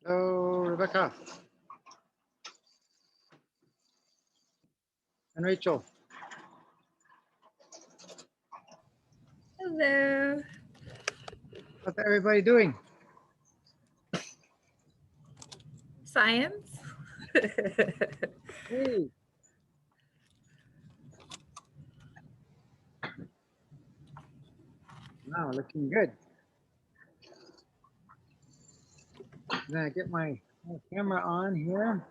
Hello, Rebecca and Rachel. Hello. What's everybody doing? Science. Hey. Wow, looking good. I'm gonna get my camera on here.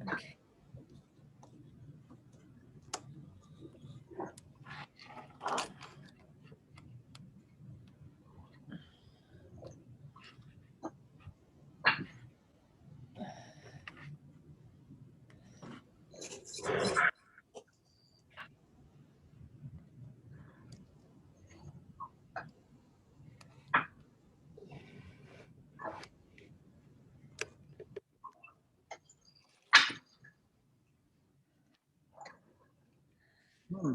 Okay. Hmm.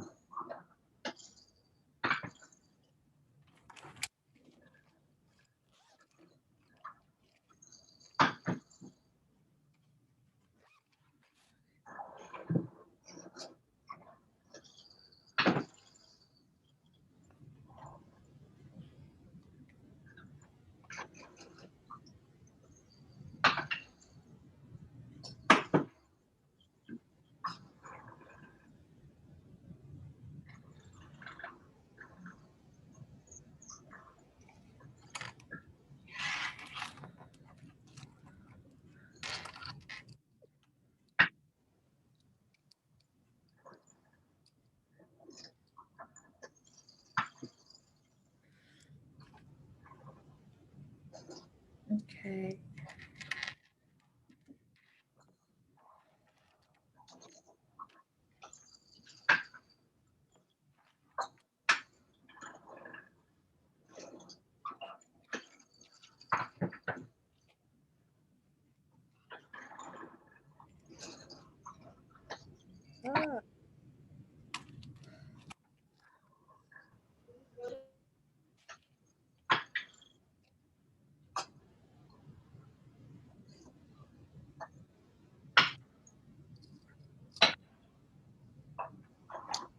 Okay. Ah.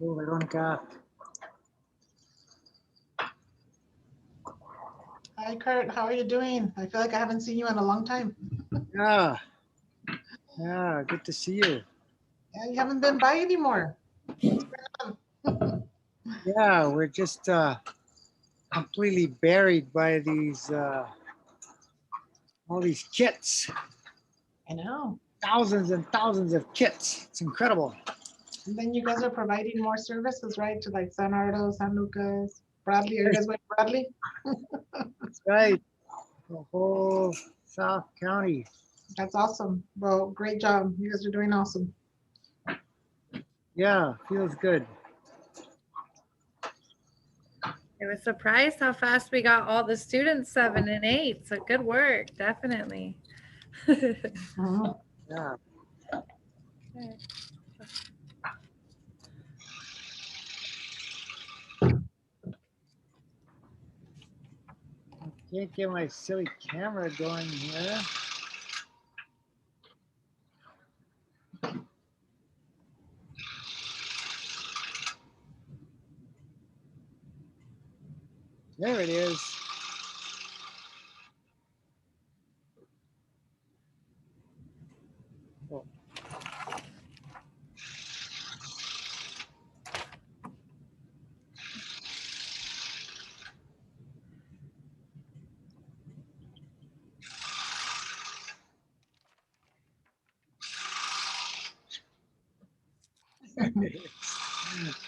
Oh, Veronica. Hi, Kurt. How are you doing? I feel like I haven't seen you in a long time. Yeah. Yeah, good to see you. Yeah, you haven't been by anymore. What's going on? Yeah, we're just completely buried by these all these kits. I know. Thousands and thousands of kits. It's incredible. And then you guys are providing more services, right? To like San Ardo, San Lucas, Bradley. Are you guys going to Bradley? That's right. The whole South County. That's awesome. Well, great job. You guys are doing awesome. Yeah, feels good. I was surprised how fast we got all the students 7 and 8. So good work, definitely. Mhm. Yeah. Okay. Can't get my silly camera going here. There it is. Oh.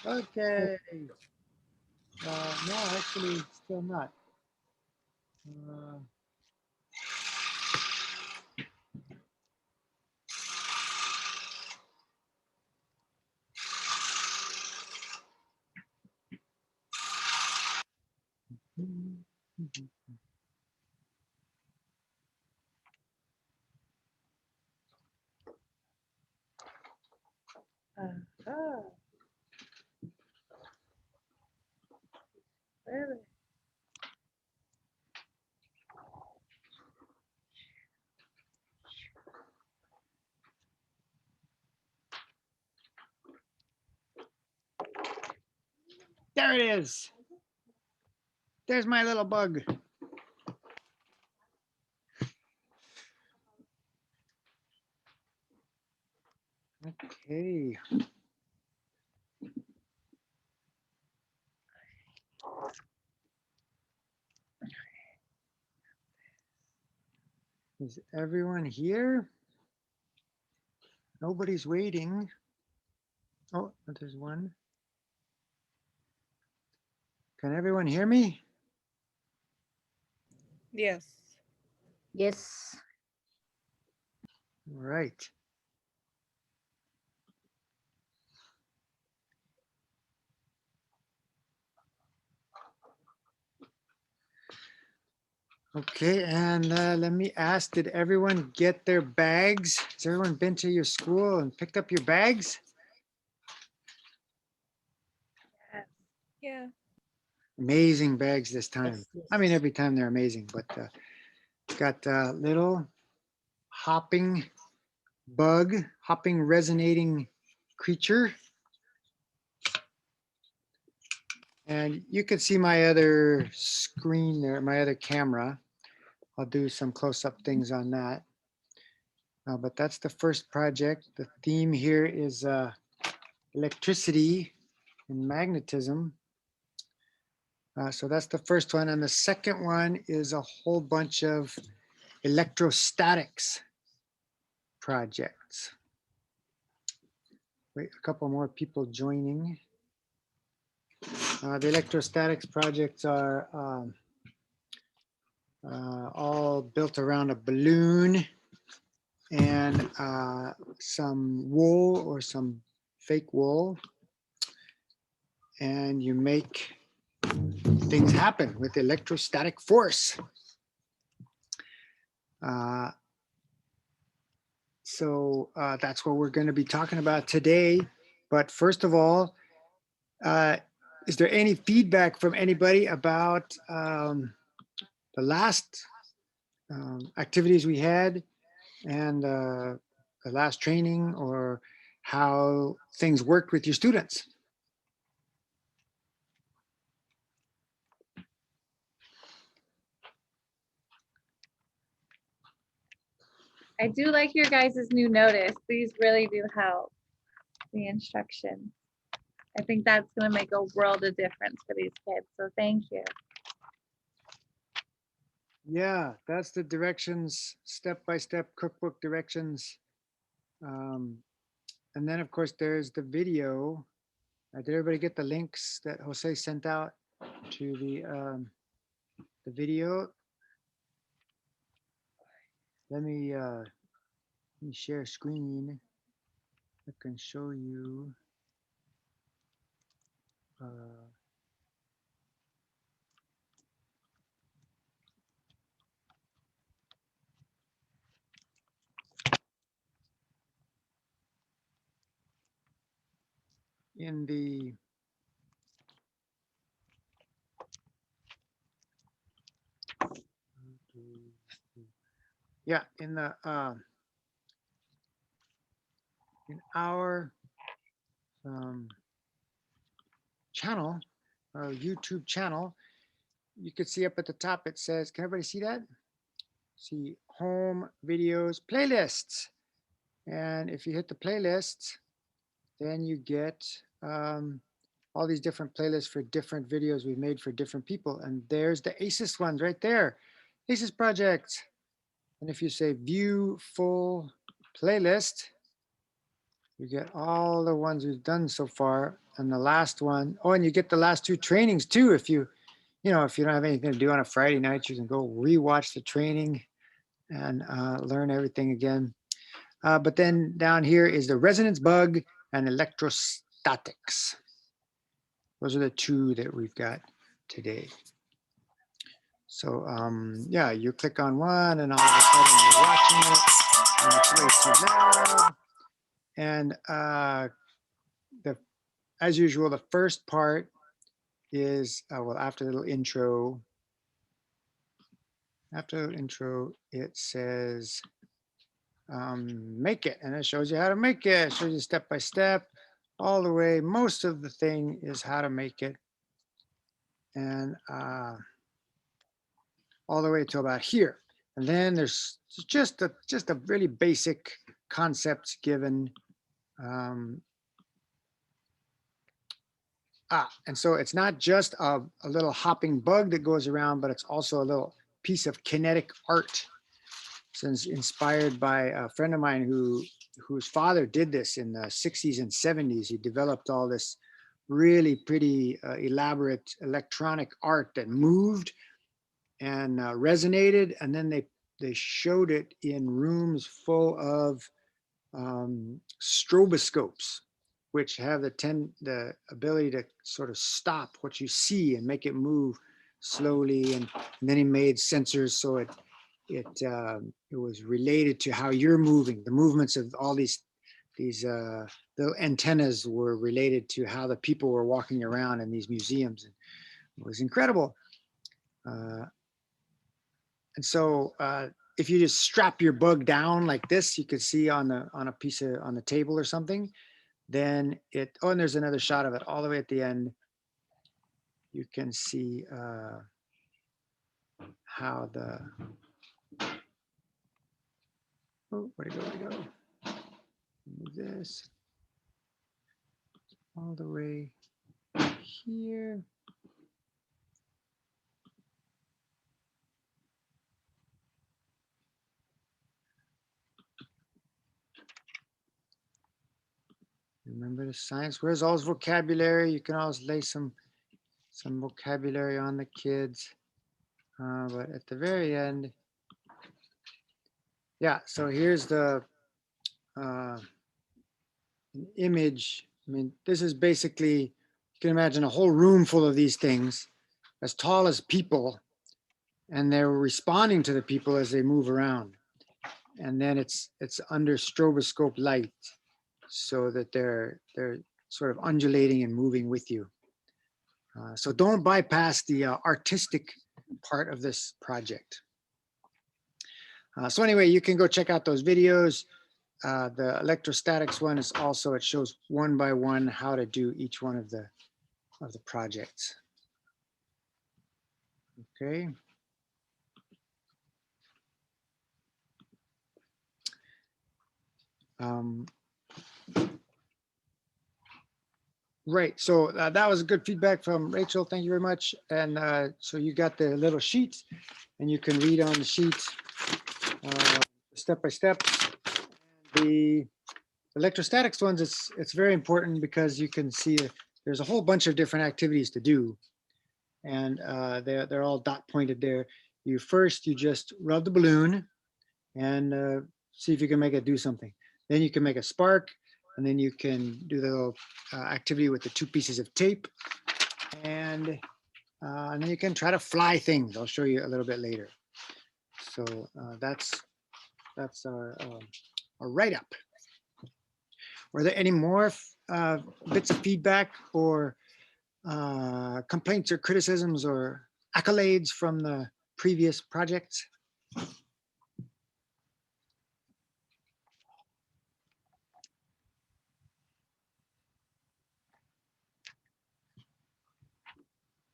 Okay. No, actually, still not. Oh, really? There it is. There's my little bug. Okay. Is everyone here? Nobody's waiting. Oh, there's one. Can everyone hear me? Yes. Yes. All right. Okay, and let me ask, did everyone get their bags? Has everyone been to your school and picked up your bags? Yes. Yeah. Amazing bags this time. Yes, I mean, yes. every time they're amazing, but got a little hopping bug, hopping resonating creature. And you can see my other screen there, my other camera. I'll do some close-up things on that. But that's the first project. The theme here is electricity and magnetism. So that's the first one. And the second one is a whole bunch of electrostatics projects. Wait, a couple more people joining. The electrostatics projects are all built around a balloon and some wool or some fake wool. And you make things happen with electrostatic force. So that's what we're going to be talking about today. But first of all, is there any feedback from anybody about the last activities we had and the last training, or how things worked with your students? I do like your guys' new notice. These really do help. The instructions. I think that's going to make a world of difference for these kids. So thank you. Yeah, that's the directions, step-by-step cookbook directions. And then of course there's the video. Did everybody get the links that Jose sent out to the video? Let me share screen. I can show you. In the yeah, in the in our channel, our YouTube channel, you could see up at the top it says, can everybody see that? See home, videos, playlists. And if you hit the playlists, then you get all these different playlists for different videos we've made for different people. And there's the ASES ones right there, ASES projects. And if you say view full playlist, you get all the ones we've done so far. And the last one, oh, and you get the last two trainings too. If you know, if you don't have anything to do on a Friday night, you can go rewatch the training and learn everything again. But then down here is the resonance bug and electrostatics. Those are the two that we've got today. So yeah, you click on one and all of a sudden you're watching it and it's way too loud. And as usual, the first part is, well, after the little intro, it says, make it, and it shows you how to make it. It shows you step by step, all the way. Most of the thing is how to make it, and all the way to about here. And then there's just a really basic concepts given. And so it's not just a little hopping bug that goes around, but it's also a little piece of kinetic art. Since inspired by a friend of mine whose father did this in the 60s and 70s. He developed all this really pretty elaborate electronic art that moved and resonated. And then they showed it in rooms full of stroboscopes, which have the ability to sort of stop what you see and make it move slowly. And then he made sensors so it was related to how you're moving. The movements of all these little antennas were related to how the people were walking around in these museums. And it was incredible. And so if you just strap your bug down like this, you could see on a piece of on the table or something, then and there's another shot of it all the way at the end. You can see how the where'd it go? Move this all the way here. Remember the science. Where's all this vocabulary? You can always lay some vocabulary on the kids. But at the very end, yeah, so here's the an image. I mean, this is basically, you can imagine a whole room full of these things as tall as people, and they're responding to the people as they move around. And then it's under stroboscope light so that they're sort of undulating and moving with you. So don't bypass the artistic part of this project. So anyway, you can go check out those videos. The electrostatics one is also, it shows one by one how to do each one of the projects. Okay. Right, so that was good feedback from Rachel. Thank you very much. And so you got the little sheet, and you can read on the sheet step by step. The electrostatics ones, it's very important because you can see there's a whole bunch of different activities to do, and they're all dot pointed there. You just rub the balloon and see if you can make it do something. Then you can make a spark, and then you can do the little activity with the 2 pieces of tape, and then you can try to fly things. I'll show you a little bit later. So that's our write-up. Were there any more bits of feedback or complaints or criticisms or accolades from the previous projects?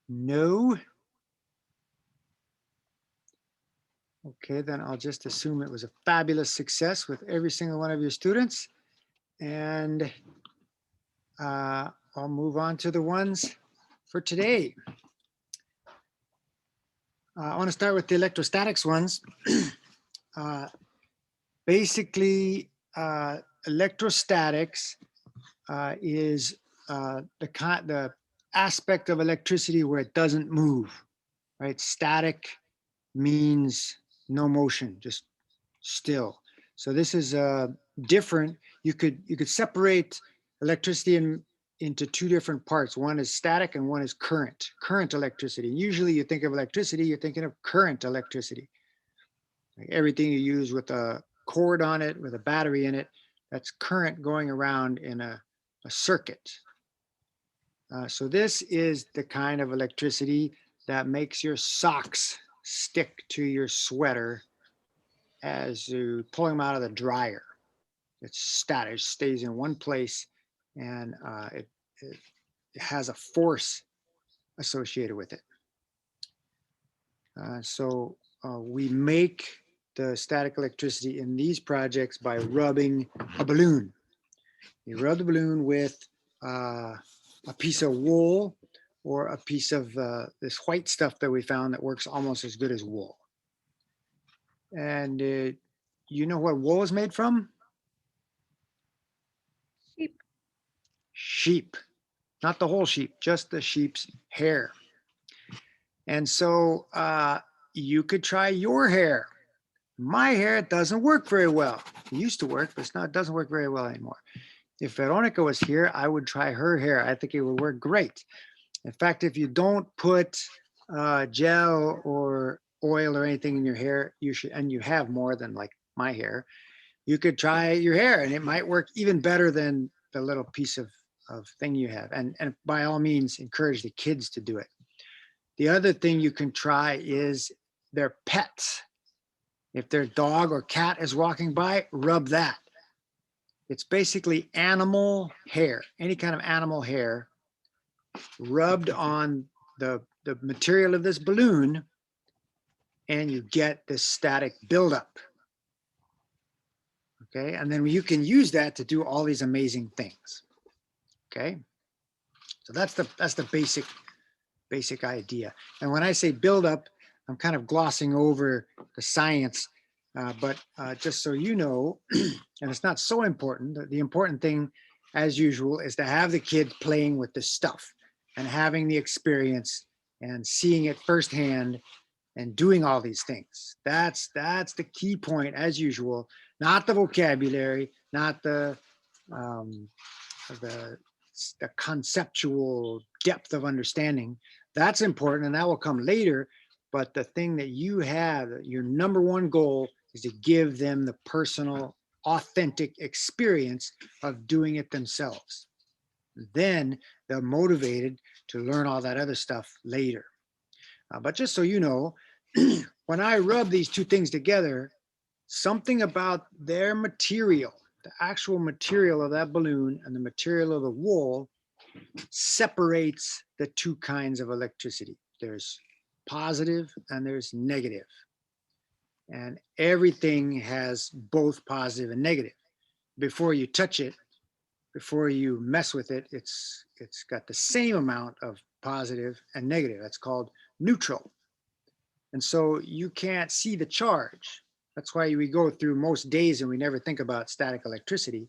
No? Okay, then I'll just assume it was a fabulous success with every single one of your students. And I'll move on to the ones for today. I want to start with the electrostatics ones. Basically, electrostatics is the aspect of electricity where it doesn't move, right? Static means no motion, just still. So this is different. You could separate electricity into two different parts. One is static and one is current electricity. Usually you think of electricity, you're thinking of current electricity. Like everything you use with a cord on it, with a battery in it, that's current going around in a circuit. So this is the kind of electricity that makes your socks stick to your sweater as you pull them out of the dryer. It's static, it stays in one place, and it has a force associated with it. So we make the static electricity in these projects by rubbing a balloon. You rub the balloon with a piece of wool or a piece of this white stuff that we found that works almost as good as wool. And you know what wool is made from? Sheep. Sheep, not the whole sheep, just the sheep's hair. And so you could try your hair. My hair doesn't work very well. It used to work, but it doesn't work very well anymore. If Veronica was here, I would try her hair. I think it would work great. In fact, if you don't put gel or oil or anything in your hair, you should, and you have more than like my hair, you could try your hair and it might work even better than the little piece of thing you have. And by all means, encourage the kids to do it. The other thing you can try is their pets. If their dog or cat is walking by, rub that. It's basically animal hair, any kind of animal hair rubbed on the material of this balloon, and you get this static buildup. Okay, and then you can use that to do all these amazing things. Okay, so that's the basic idea. And when I say buildup, I'm kind of glossing over the science, but just so you know, and it's not so important, the important thing, as usual, is to have the kid playing with this stuff and having the experience and seeing it firsthand and doing all these things. That's the key point, as usual, not the vocabulary, not the conceptual depth of understanding. That's important, and that will come later. But the thing that you have, your number one goal, is to give them the personal, authentic experience of doing it themselves. Then they're motivated to learn all that other stuff later. But just so you know, when I rub these two things together, something about their material, the actual material of that balloon and the material of the wool, separates the two kinds of electricity. There's positive and there's negative. And everything has both positive and negative. Before you touch it, before you mess with it, it's got the same amount of positive and negative. That's called neutral. And so you can't see the charge. That's why we go through most days and we never think about static electricity,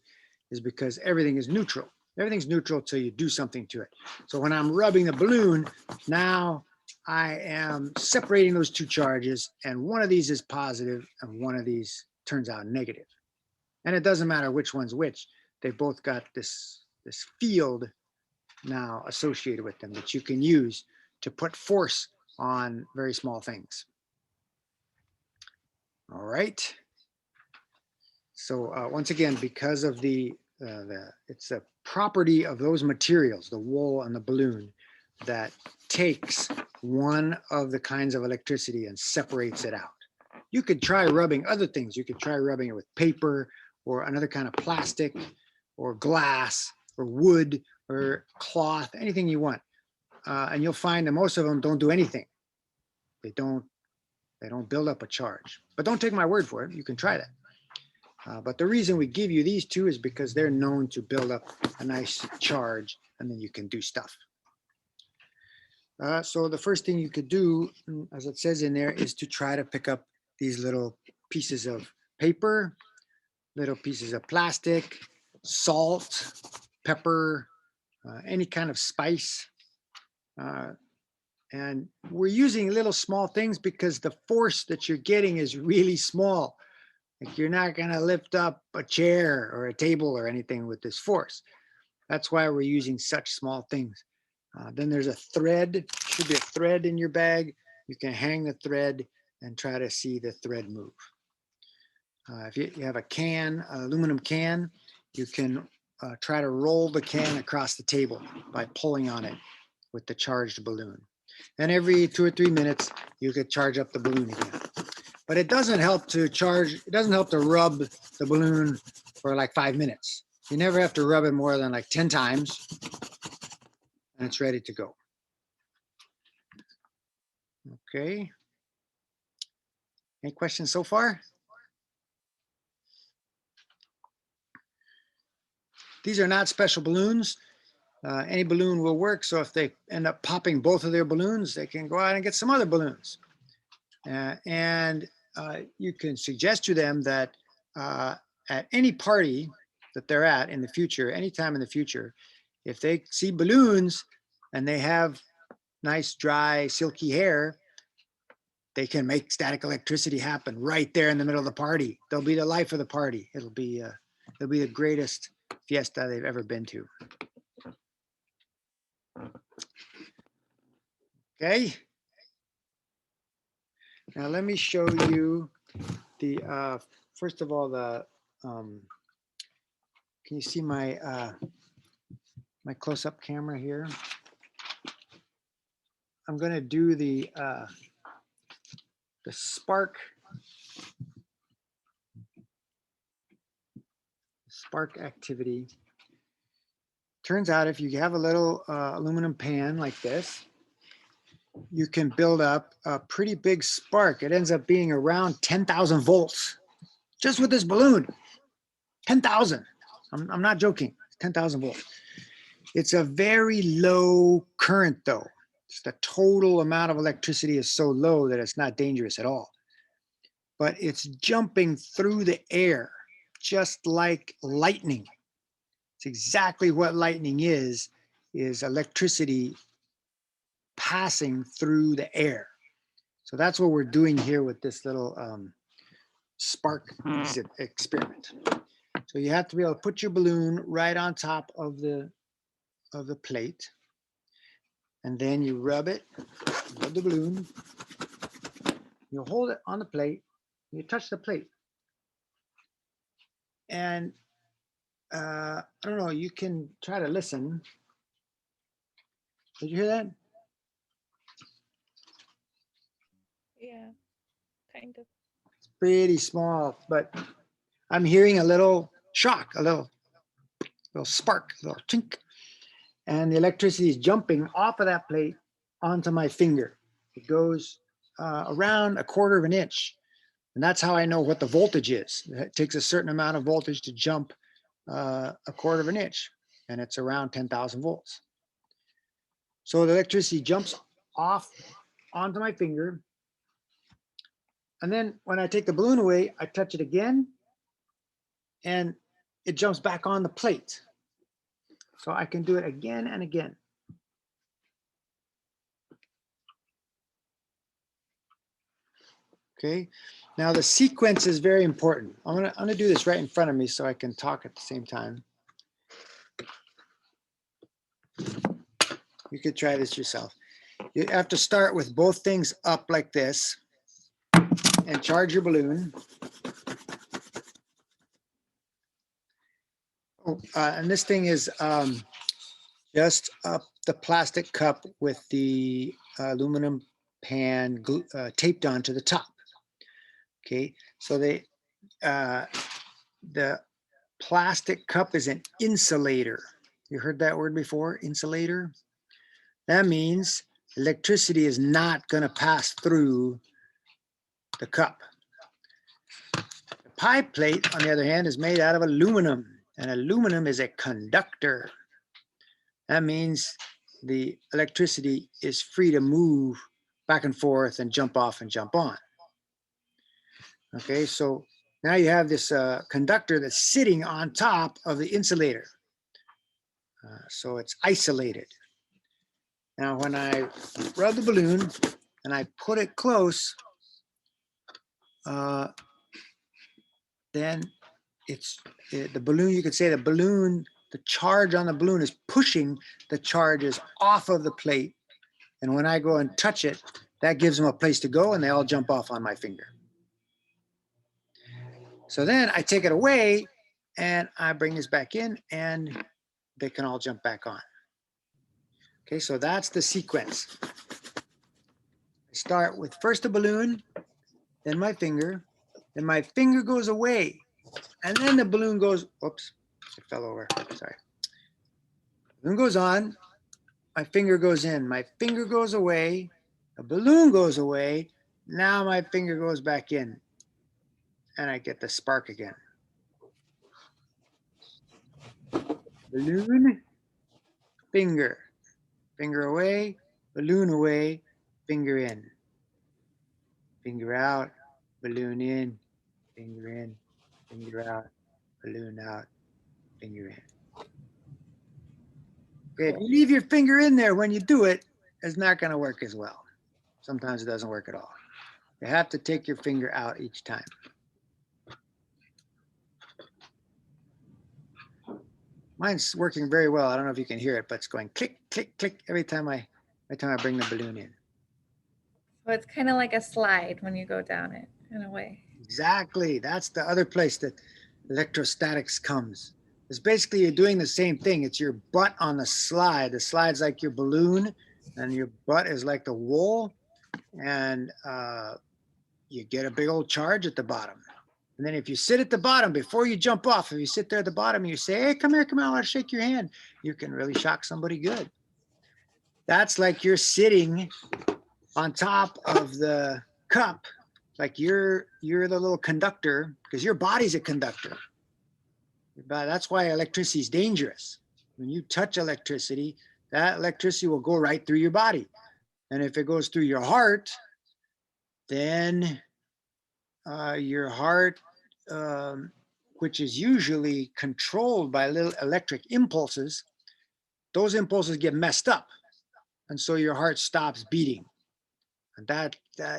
is because everything is neutral. Everything's neutral till you do something to it. So when I'm rubbing the balloon, now I am separating those two charges, and one of these is positive and one of these turns out negative. And it doesn't matter which one's which. They've both got this field now associated with them that you can use to put force on very small things. All right. So once again, because of it's a property of those materials, the wool and the balloon, that takes one of the kinds of electricity and separates it out. You could try rubbing other things. You could try rubbing it with paper or another kind of plastic or glass or wood or cloth, anything you want. And you'll find that most of them don't do anything. They don't build up a charge. But don't take my word for it. You can try that. But the reason we give you these two is because they're known to build up a nice charge, and then you can do stuff. So the first thing you could do, as it says in there, is to try to pick up these little pieces of paper, little pieces of plastic, salt, pepper, any kind of spice. And we're using little small things because the force that you're getting is really small. Like, you're not going to lift up a chair or a table or anything with this force. That's why we're using such small things. Then there's a thread, should be a thread in your bag. You can hang the thread and try to see the thread move. If you have a can, an aluminum can, you can try to roll the can across the table by pulling on it with the charged balloon. And every 2 or 3 minutes, you could charge up the balloon again. But it doesn't help to charge, it doesn't help to rub the balloon for like 5 minutes. You never have to rub it more than like 10 times and it's ready to go. Okay. Any questions so far? These are not special balloons. Any balloon will work. So if they end up popping both of their balloons, they can go out and get some other balloons. You can suggest to them that at any party that they're at in the future, anytime in the future, if they see balloons and they have nice, dry, silky hair, they can make static electricity happen right there in the middle of the party. They'll be the life of the party. It'll be the greatest fiesta they've ever been to. Okay. Now let me show you the first of all the can you see my my close-up camera here? I'm going to do the spark activity. Turns out if you have a little aluminum pan like this, you can build up a pretty big spark. It ends up being around 10,000 volts just with this balloon. 10,000. I'm not joking. 10,000 volts. It's a very low current though. The total amount of electricity is so low that it's not dangerous at all. But it's jumping through the air just like lightning. It's exactly what lightning is electricity passing through the air. So that's what we're doing here with this little spark experiment. So you have to be able to put your balloon right on top of the plate. And then you rub the balloon. You hold it on the plate. You touch the plate. And I don't know, you can try to listen. Did you hear that? Yeah, kind of. It's pretty small, but I'm hearing a little shock, a little spark, a little chink. And the electricity is jumping off of that plate onto my finger. It goes around 1/4 of an inch. And that's how I know what the voltage is. It takes a certain amount of voltage to jump 1/4 of an inch, and it's around 10,000 volts. So the electricity jumps off onto my finger. And then when I take the balloon away, I touch it again, and it jumps back on the plate. So I can do it again and again. Okay, now the sequence is very important. I'm gonna do this right in front of me so I can talk at the same time. You could try this yourself. You have to start with both things up like this and charge your balloon. Oh, and this thing is just the plastic cup with the aluminum pan taped onto the top. Okay, so the plastic cup is an insulator. You heard that word before, insulator? That means electricity is not going to pass through the cup. The pie plate, on the other hand, is made out of aluminum, and aluminum is a conductor. That means the electricity is free to move back and forth and jump off and jump on. Okay, so now you have this conductor that's sitting on top of the insulator. So it's isolated. Now, when I rub the balloon and I put it close, then it's the balloon, you could say the balloon the charge on the balloon is pushing the charges off of the plate. And when I go and touch it, that gives them a place to go and they all jump off on my finger. So then I take it away and I bring this back in and they can all jump back on. Okay, so that's the sequence. I start with first a balloon, then my finger goes away, and then the balloon goes, oops, it fell over, sorry. Balloon goes on, my finger goes in, my finger goes away, the balloon goes away, now my finger goes back in, and I get the spark again. Balloon, finger, finger away, balloon away, finger in, finger out, balloon in, finger out, balloon out, finger in. Okay, if you leave your finger in there when you do it, it's not going to work as well. Sometimes it doesn't work at all. You have to take your finger out each time. Mine's working very well. I don't know if you can hear it, but it's going click, click, click every time I bring the balloon in. So it's kind of like a slide when you go down it in a way. Exactly. That's the other place that electrostatics comes. It's basically you're doing the same thing. It's your butt on the slide. The slide's like your balloon and your butt is like the wool. And you get a big old charge at the bottom. And then if you sit at the bottom, before you jump off, if you sit there at the bottom and you say, hey, come here, I want to shake your hand, you can really shock somebody good. That's like you're sitting on top of the cup, like you're the little conductor, because your body's a conductor. That's why electricity is dangerous. When you touch electricity, that electricity will go right through your body. And if it goes through your heart, then your heart, which is usually controlled by little electric impulses, those impulses get messed up. And so your heart stops beating. And that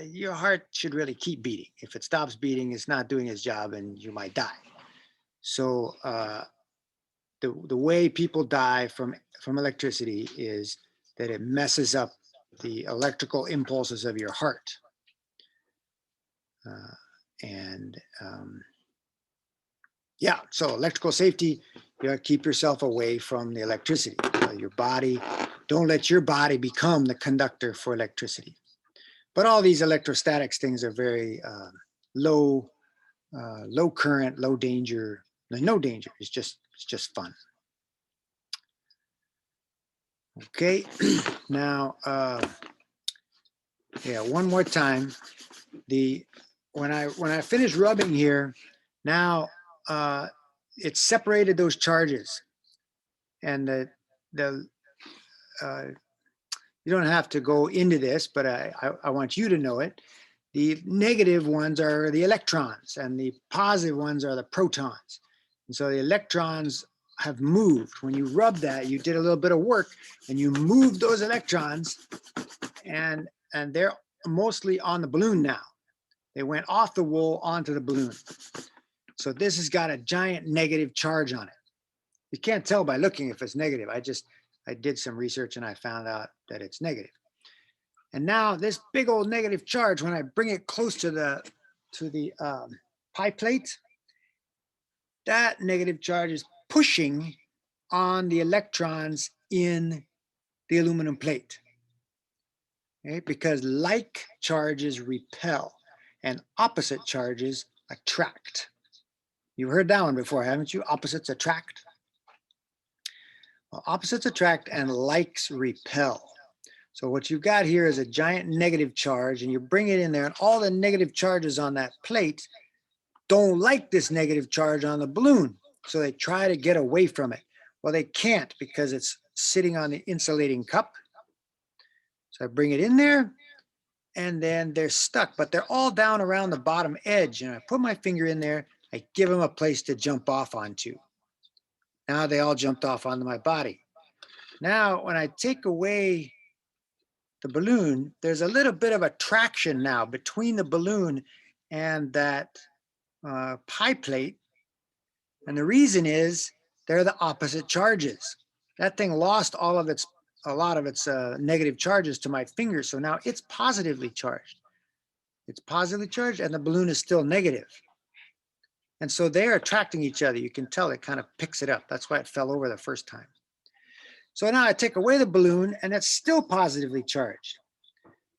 your heart should really keep beating. If it stops beating, it's not doing its job and you might die. So the way people die from electricity is that it messes up the electrical impulses of your heart. Yeah, so electrical safety, you gotta keep yourself away from the electricity. Your body, don't let your body become the conductor for electricity. But all these electrostatics things are very low current, low danger, no danger. It's just fun. Okay, now, yeah, one more time. When I finish rubbing here, now it's separated those charges, and you don't have to go into this, but I want you to know it. The negative ones are the electrons and the positive ones are the protons. And so the electrons have moved. When you rub that, you did a little bit of work and you moved those electrons, and they're mostly on the balloon now. They went off the wool onto the balloon. So this has got a giant negative charge on it. You can't tell by looking if it's negative. I did some research and I found out that it's negative. And now this big old negative charge, when I bring it close to the pie plate, that negative charge is pushing on the electrons in the aluminum plate. Okay? Because like charges repel and opposite charges attract. You've heard that one before, haven't you? Opposites attract. Well, opposites attract and likes repel. So what you've got here is a giant negative charge, and you bring it in there, and all the negative charges on that plate don't like this negative charge on the balloon. So they try to get away from it. Well, they can't because it's sitting on the insulating cup. So I bring it in there, and then they're stuck, but they're all down around the bottom edge. And I put my finger in there, I give them a place to jump off onto. Now they all jumped off onto my body. Now, when I take away the balloon, there's a little bit of a traction now between the balloon and that pie plate. And the reason is they're the opposite charges. That thing lost a lot of its negative charges to my finger. So now it's positively charged. It's positively charged and the balloon is still negative. And so they're attracting each other. You can tell it kind of picks it up. That's why it fell over the first time. So now I take away the balloon and it's still positively charged.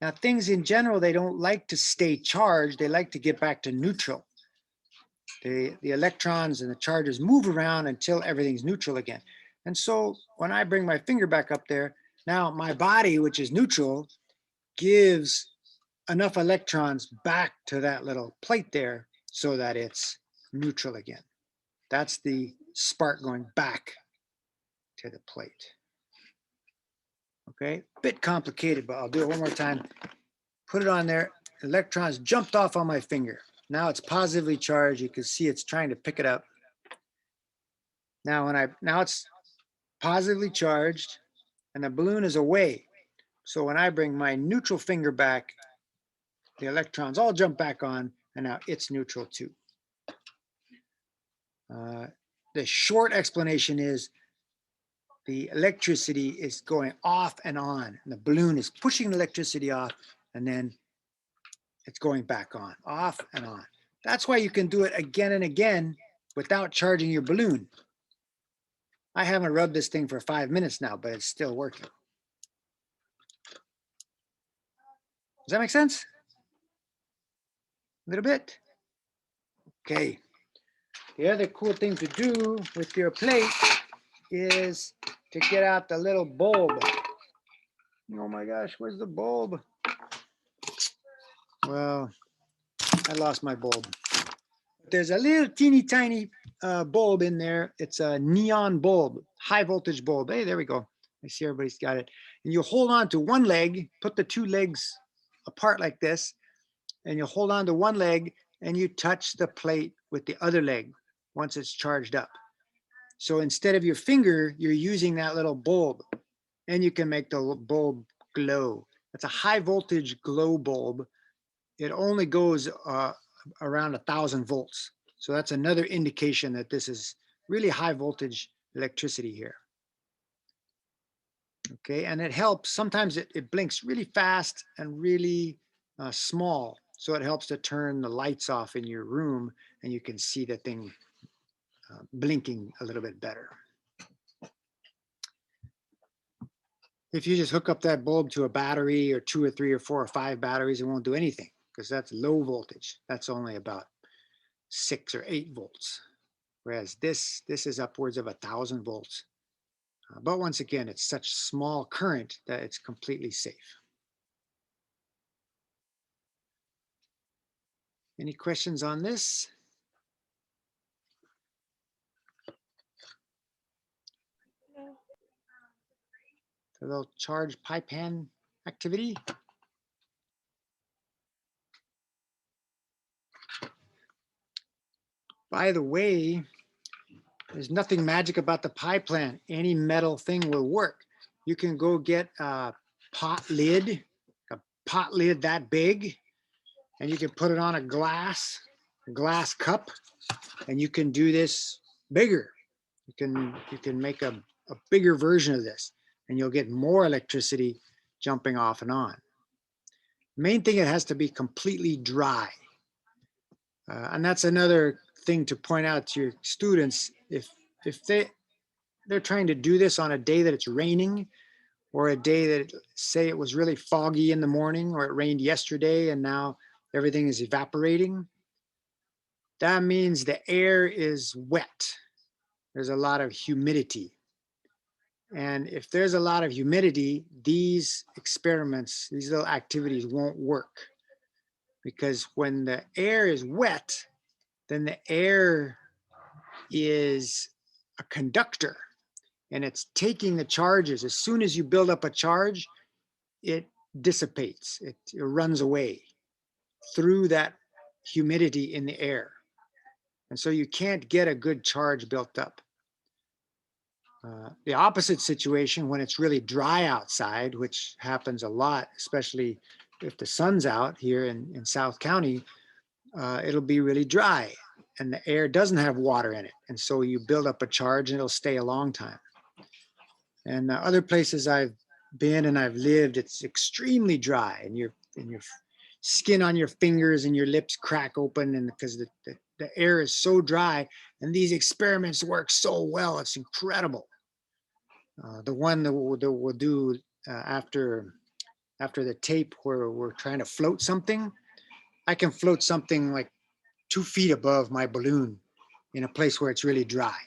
Now things in general, they don't like to stay charged. They like to get back to neutral. The electrons and the charges move around until everything's neutral again. And so when I bring my finger back up there, now my body, which is neutral, gives enough electrons back to that little plate there so that it's neutral again. That's the spark going back to the plate. Okay, bit complicated, but I'll do it one more time. Put it on there. Electrons jumped off on my finger. Now it's positively charged. You can see it's trying to pick it up. Now it's positively charged and the balloon is away. So when I bring my neutral finger back, the electrons all jump back on and now it's neutral too. The short explanation is the electricity is going off and on and the balloon is pushing the electricity off and then it's going back on, off and on. That's why you can do it again and again without charging your balloon. I haven't rubbed this thing for 5 minutes now, but it's still working. Does that make sense? A little bit? Okay. The other cool thing to do with your plate is to get out the little bulb. Oh my gosh, where's the bulb? Well, I lost my bulb. There's a little teeny tiny bulb in there. It's a neon bulb, high voltage bulb. Hey, there we go. I see everybody's got it. And you hold on to one leg, put the two legs apart like this, and you hold on to one leg and you touch the plate with the other leg once it's charged up. So instead of your finger, you're using that little bulb and you can make the bulb glow. It's a high voltage glow bulb. It only goes around 1,000 volts. So that's another indication that this is really high voltage electricity here. Okay, and it helps. Sometimes it blinks really fast and really small. So it helps to turn the lights off in your room and you can see the thing blinking a little bit better. If you just hook up that bulb to a battery or 2 or 3 or 4 or 5 batteries, it won't do anything because that's low voltage. That's only about 6 or 8 volts. Whereas this is upwards of 1,000 volts. But once again, it's such small current that it's completely safe. Any questions on this? The little charged pie pan activity. By the way, there's nothing magic about the pie plant. Any metal thing will work. You can go get a pot lid that big, and you can put it on a glass cup, and you can do this bigger. You can make a bigger version of this, and you'll get more electricity jumping off and on. Main thing, it has to be completely dry. And that's another thing to point out to your students. If they're trying to do this on a day that it's raining, or a day that, say, it was really foggy in the morning, or it rained yesterday and now everything is evaporating, that means the air is wet. There's a lot of humidity. And if there's a lot of humidity, these experiments, these little activities won't work. Because when the air is wet, then the air is a conductor and it's taking the charges. As soon as you build up a charge, it dissipates, it runs away through that humidity in the air. And so you can't get a good charge built up. The opposite situation, when it's really dry outside, which happens a lot, especially if the sun's out here in South County, it'll be really dry. the air doesn't have water in it. And so you build up a charge and it'll stay a long time. And other places I've been and I've lived, it's extremely dry, and your skin on your fingers and your lips crack open, and because the air is so dry. And these experiments work so well, it's incredible. The one that we'll do after the tape, where we're trying to float something, I can float something like 2 feet above my balloon in a place where it's really dry.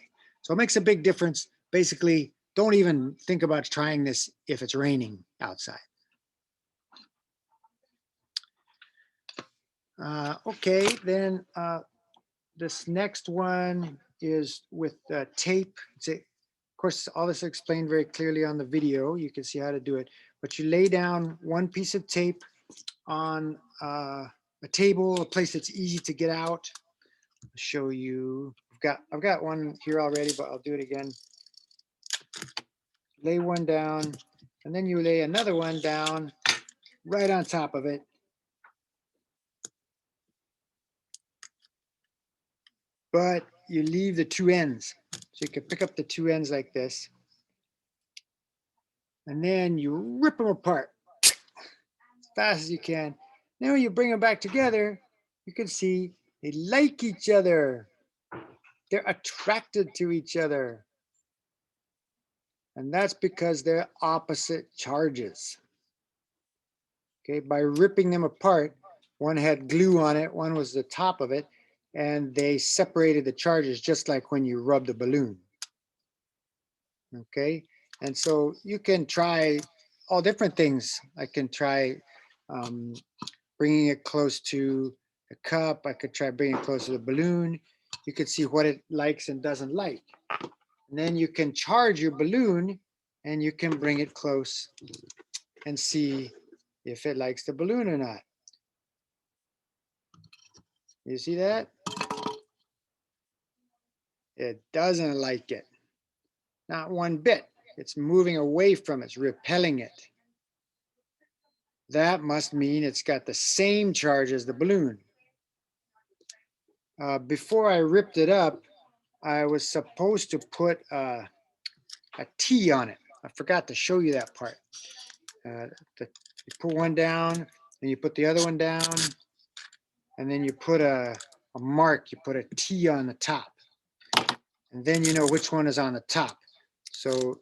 So it makes a big difference. Basically, don't even think about trying this if it's raining outside. Okay, then this next one is with tape. Of course, all this is explained very clearly on the video. You can see how to do it. But you lay down one piece of tape on a table, a place that's easy to get out. I'll show you. I've got one here already, but I'll do it again. Lay one down, and then you lay another one down right on top of it. But you leave the two ends. So you can pick up the two ends like this. And then you rip them apart as fast as you can. Then when you bring them back together, you can see they like each other. They're attracted to each other. And that's because they're opposite charges. Okay, by ripping them apart, one had glue on it, one was the top of it, and they separated the charges just like when you rub the balloon. Okay, and so you can try all different things. I can try bringing it close to the cup. I could try bringing it close to the balloon. You could see what it likes and doesn't like. And then you can charge your balloon and you can bring it close and see if it likes the balloon or not. You see that? It doesn't like it. Not one bit. It's moving away from it. It's repelling it. That must mean it's got the same charge as the balloon. Before I ripped it up, I was supposed to put a T on it. I forgot to show you that part. You put one down, then you put the other one down, and then you put a mark. You put a T on the top. And then you know which one is on the top. So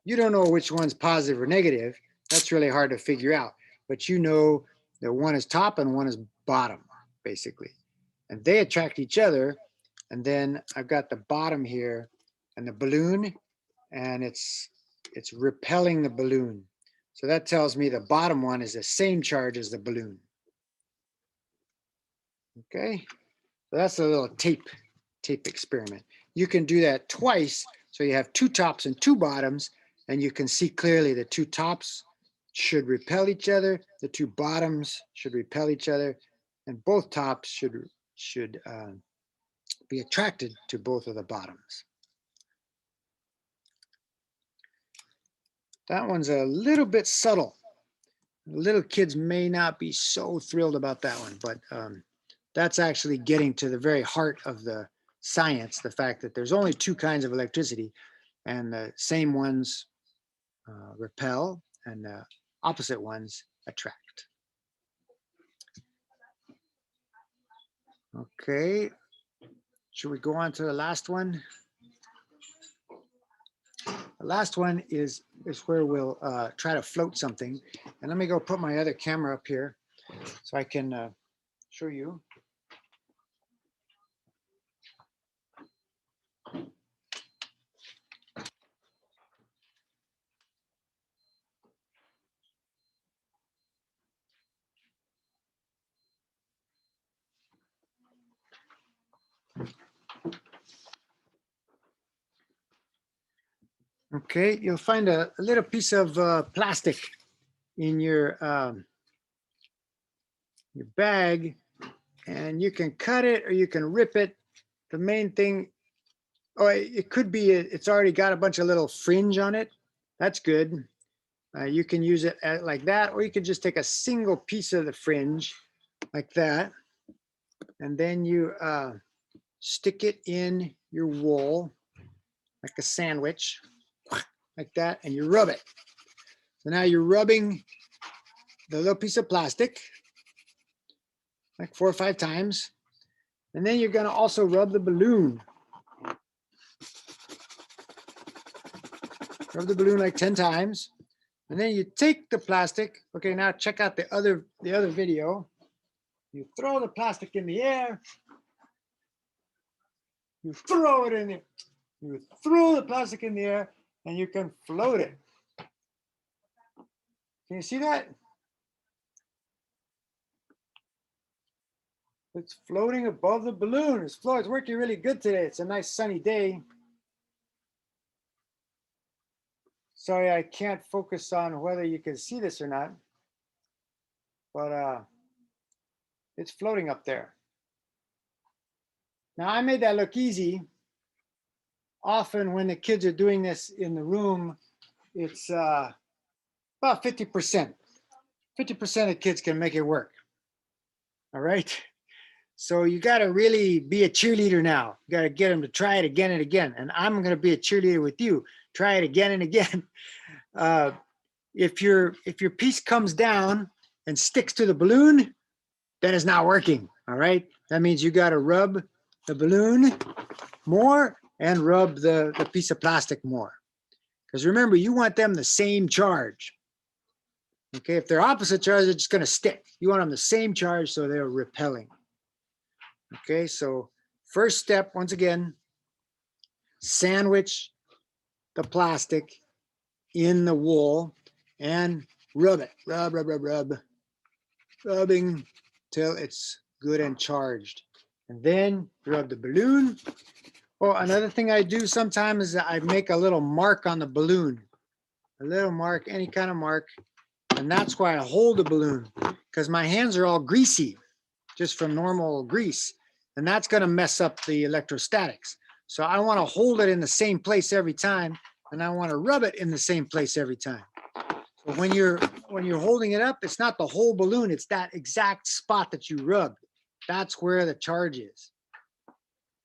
you don't know which one's positive or negative. That's really hard to figure out. But you know that one is top and one is bottom, basically. And they attract each other. And then I've got the bottom here and the balloon, and it's repelling the balloon. So that tells me the bottom one is the same charge as the balloon. Okay, so that's a little tape experiment. You can do that twice. So you have two tops and two bottoms, and you can see clearly the two tops should repel each other, the two bottoms should repel each other, and both tops should be attracted to both of the bottoms. That one's a little bit subtle. Little kids may not be so thrilled about that one, but that's actually getting to the very heart of the science, the fact that there's only two kinds of electricity, and the same ones repel and the opposite ones attract. Okay, should we go on to the last one? The last one is where we'll try to float something. And let me go put my other camera up here so I can show you. Okay, you'll find a little piece of plastic in your bag, and you can cut it or you can rip it. The main thing, it could be it's already got a bunch of little fringe on it. That's good. You can use it like that, or you can just take a single piece of the fringe like that, and then you stick it in your wool like a sandwich, like that, and you rub it. So now you're rubbing the little piece of plastic like 4 or 5 times. And then you're gonna also rub the balloon. Rub the balloon like 10 times. And then you take the plastic. Okay, now check out the other video. You throw the plastic in the air. You throw it in there. You throw the plastic in the air and you can float it. Can you see that? It's floating above the balloon. It's working really good today. It's a nice sunny day. Sorry, I can't focus on whether you can see this or not, but it's floating up there. Now I made that look easy. Often when the kids are doing this in the room, it's about 50%. 50% of kids can make it work. All right. So you got to really be a cheerleader now. You got to get them to try it again and again. And I'm going to be a cheerleader with you. Try it again and again. If your piece comes down and sticks to the balloon, then it's not working. All right. That means you got to rub the balloon more and rub the piece of plastic more. Because remember, you want them the same charge. Okay. If they're opposite charge, they're just going to stick. You want them the same charge so they're repelling. Okay, so first step, once again, sandwich the plastic in the wool and rub it. Rub, rub, rub, rub. Rubbing till it's good and charged. And then rub the balloon. Oh, another thing I do sometimes is I make a little mark on the balloon. A little mark, any kind of mark. And that's why I hold the balloon, because my hands are all greasy just from normal grease. And that's going to mess up the electrostatics. So I want to hold it in the same place every time, and I want to rub it in the same place every time. So when you're holding it up, it's not the whole balloon, it's that exact spot that you rubbed. That's where the charge is.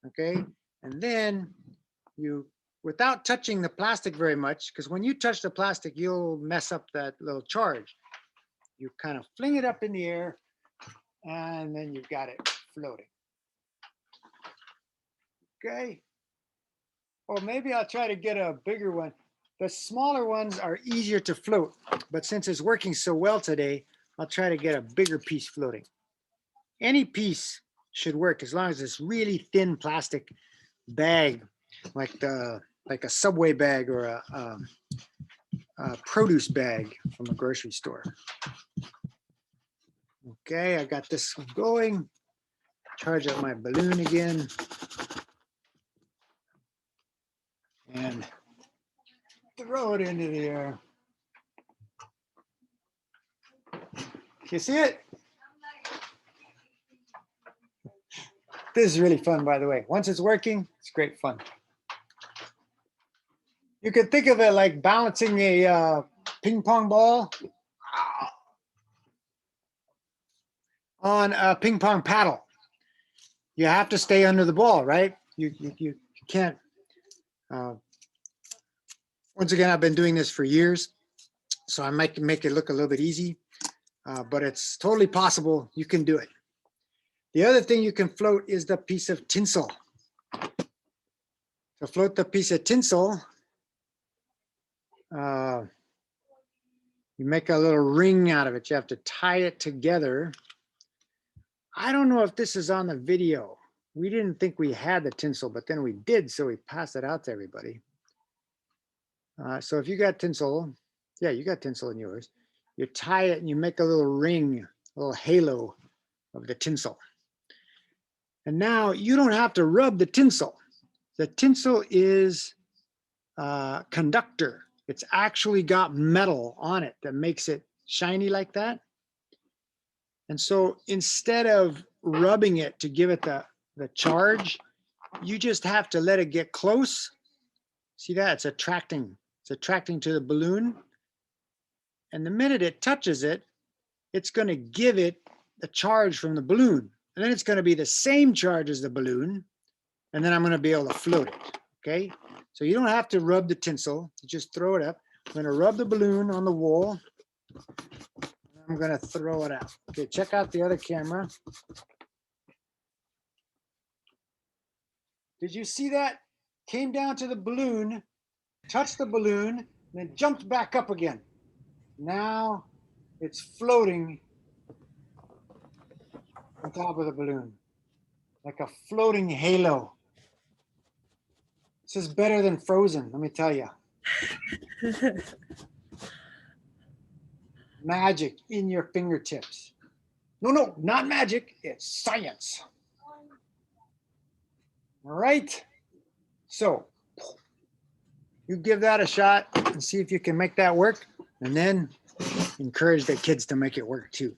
Okay? And then you, without touching the plastic very much, because when you touch the plastic, you'll mess up that little charge. You kind of fling it up in the air, and then you've got it floating. Okay. Or maybe I'll try to get a bigger one. The smaller ones are easier to float, but since it's working so well today, I'll try to get a bigger piece floating. Any piece should work as long as it's really thin plastic bag, like a Subway bag or a produce bag from a grocery store. Okay, I got this one going. Charge up my balloon again. And throw it into the air. You see it? This is really fun, by the way. Once it's working, it's great fun. You could think of it like balancing a ping pong ball on a ping pong paddle. You have to stay under the ball, right? You can't. Once again, I've been doing this for years, so I might make it look a little bit easy, but it's totally possible. You can do it. The other thing you can float is the piece of tinsel. To float the piece of tinsel, you make a little ring out of it. You have to tie it together. I don't know if this is on the video. We didn't think we had the tinsel, but then we did, so we passed it out to everybody. So if you got tinsel, yeah, you got tinsel in yours. You tie it and you make a little ring, a little halo of the tinsel. And now you don't have to rub the tinsel. The tinsel is a conductor. It's actually got metal on it that makes it shiny like that. And so instead of rubbing it to give it the charge, you just have to let it get close. See that? It's attracting to the balloon. And the minute it touches it, it's going to give it the charge from the balloon. And then it's going to be the same charge as the balloon, and then I'm going to be able to float it. Okay, so you don't have to rub the tinsel, you just throw it up. I'm going to rub the balloon on the wall. I'm going to throw it out. Okay, check out the other camera. Did you see that? Came down to the balloon, touched the balloon, and then jumped back up again. Now it's floating on top of the balloon, like a floating halo. This is better than Frozen, let me tell you. Magic in your fingertips. No, not magic, it's science. All right, so you give that a shot and see if you can make that work, and then encourage the kids to make it work too.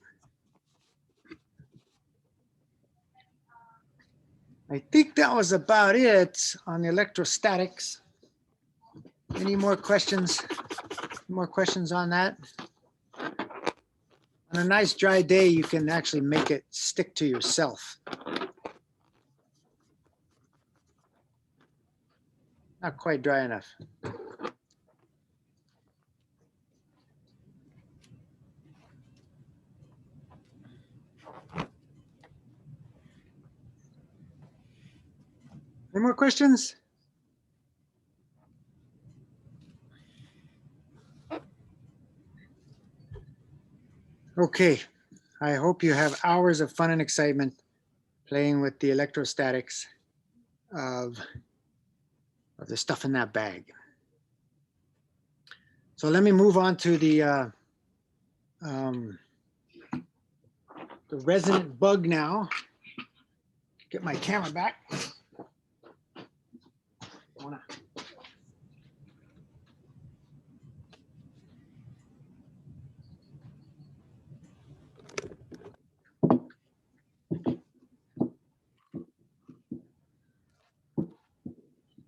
I think that was about it on the electrostatics. Any more questions? More questions on that? On a nice dry day, you can actually make it stick to yourself. Not quite dry enough. Any more questions? Okay, I hope you have hours of fun and excitement playing with the electrostatics of the stuff in that bag. So let me move on to the resonant bug now. Get my camera back.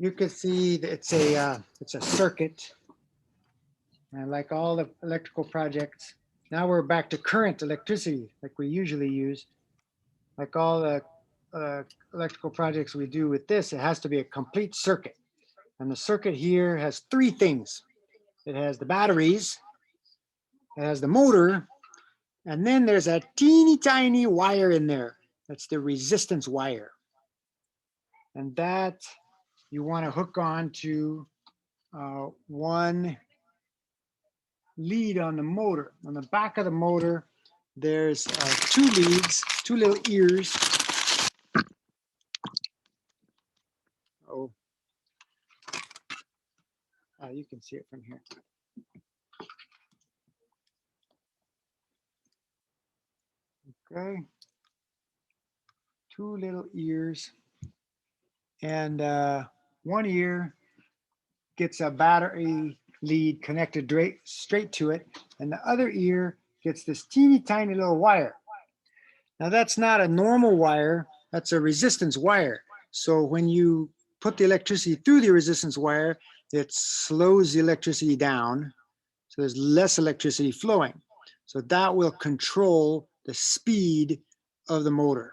You can see that it's a circuit, and like all the electrical projects, now we're back to current electricity like we usually use. Like all the electrical projects we do with this, it has to be a complete circuit. And the circuit here has three things. It has the batteries, it has the motor, and then there's a teeny tiny wire in there. That's the resistance wire. And that you want to hook on to one lead on the motor. On the back of the motor, there's two leads, two little ears. Oh, you can see it from here. Okay, two little ears, and one ear gets a battery lead connected straight to it, and the other ear gets this teeny tiny little wire. Now that's not a normal wire, that's a resistance wire. So when you put the electricity through the resistance wire, it slows the electricity down, so there's less electricity flowing. So that will control the speed of the motor.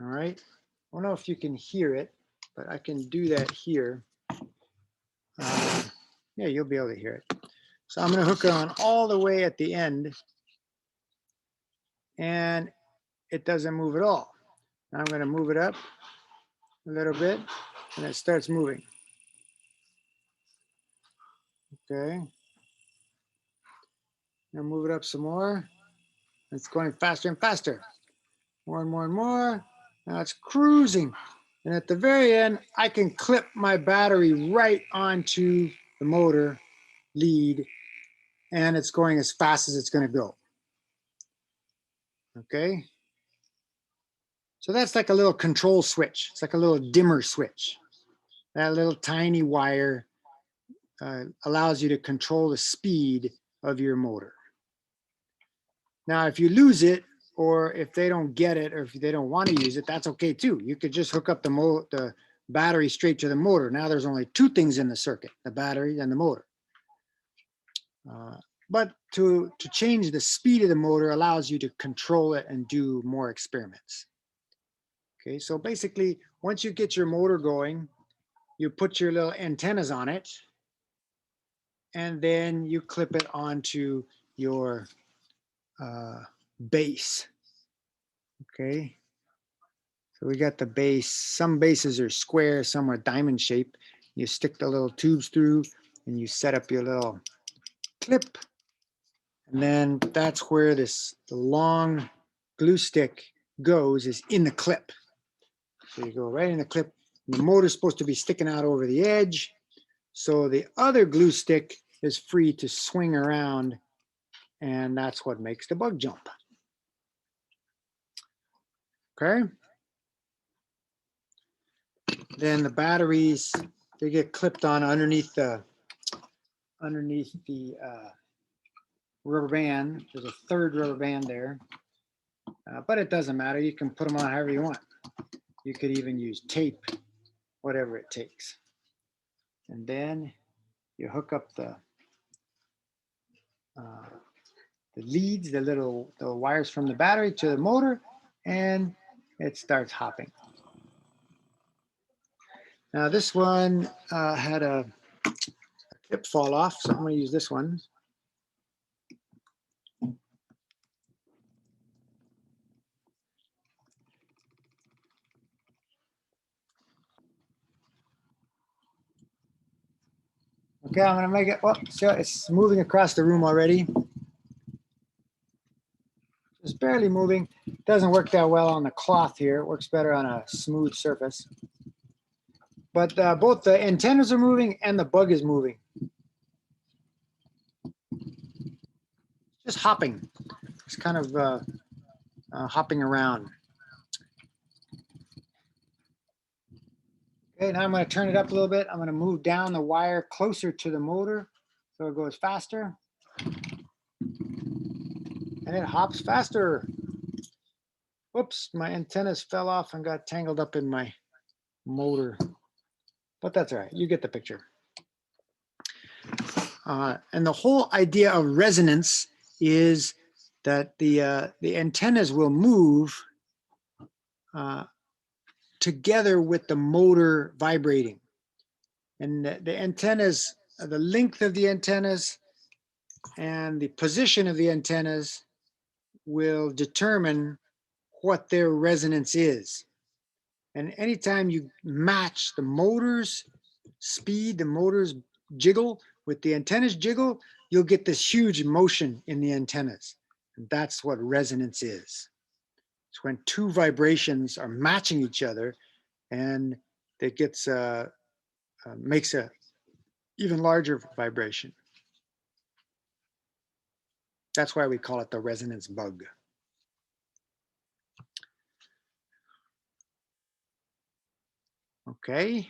All right, I don't know if you can hear it, but I can do that here. Yeah, you'll be able to hear it. So I'm going to hook it on all the way at the end, and it doesn't move at all. Now I'm going to move it up a little bit, and it starts moving. Okay. Now move it up some more. It's going faster and faster. More and more and more. Now it's cruising. And at the very end, I can clip my battery right onto the motor lead, and it's going as fast as it's going to go. Okay. So that's like a little control switch. It's like a little dimmer switch. That little tiny wire allows you to control the speed of your motor. Now, if you lose it, or if they don't get it, or if they don't want to use it, that's okay too. You could just hook up the battery straight to the motor. Now there's only two things in the circuit, the battery and the motor. But to change the speed of the motor allows you to control it and do more experiments. Okay, so basically, once you get your motor going, you put your little antennas on it, and then you clip it onto your base. Okay, so we got the base. Some bases are square, some are diamond shaped. You stick the little tubes through, and you set up your little clip, and then that's where the long glue stick goes, is in the clip. So you go right in the clip. The motor's supposed to be sticking out over the edge, so the other glue stick is free to swing around, and that's what makes the bug jump. Okay. Then the batteries, they get clipped on underneath the rubber band. There's a third rubber band there, but it doesn't matter. You can put them on however you want. You could even use tape, whatever it takes. And then you hook up the leads, the wires from the battery to the motor, and it starts hopping. Now this one had a clip fall off, so I'm going to use this one. Okay, I'm going to make it, well, so it's moving across the room already. It's barely moving. Doesn't work that well on the cloth here. It works better on a smooth surface. But both the antennas are moving and the bug is moving. Just hopping. It's kind of hopping around. Okay, now I'm going to turn it up a little bit. I'm going to move down the wire closer to the motor so it goes faster. And it hops faster. Whoops, my antennas fell off and got tangled up in my motor. But that's all right, you get the picture. And the whole idea of resonance is that the antennas will move together with the motor vibrating. And the antennas, the length of the antennas and the position of the antennas will determine what their resonance is. And anytime you match the motor's speed, the motor's jiggle with the antennas jiggle, you'll get this huge motion in the antennas. And that's what resonance is. It's when two vibrations are matching each other, and it gets makes a even larger vibration. That's why we call it the resonance bug. Okay.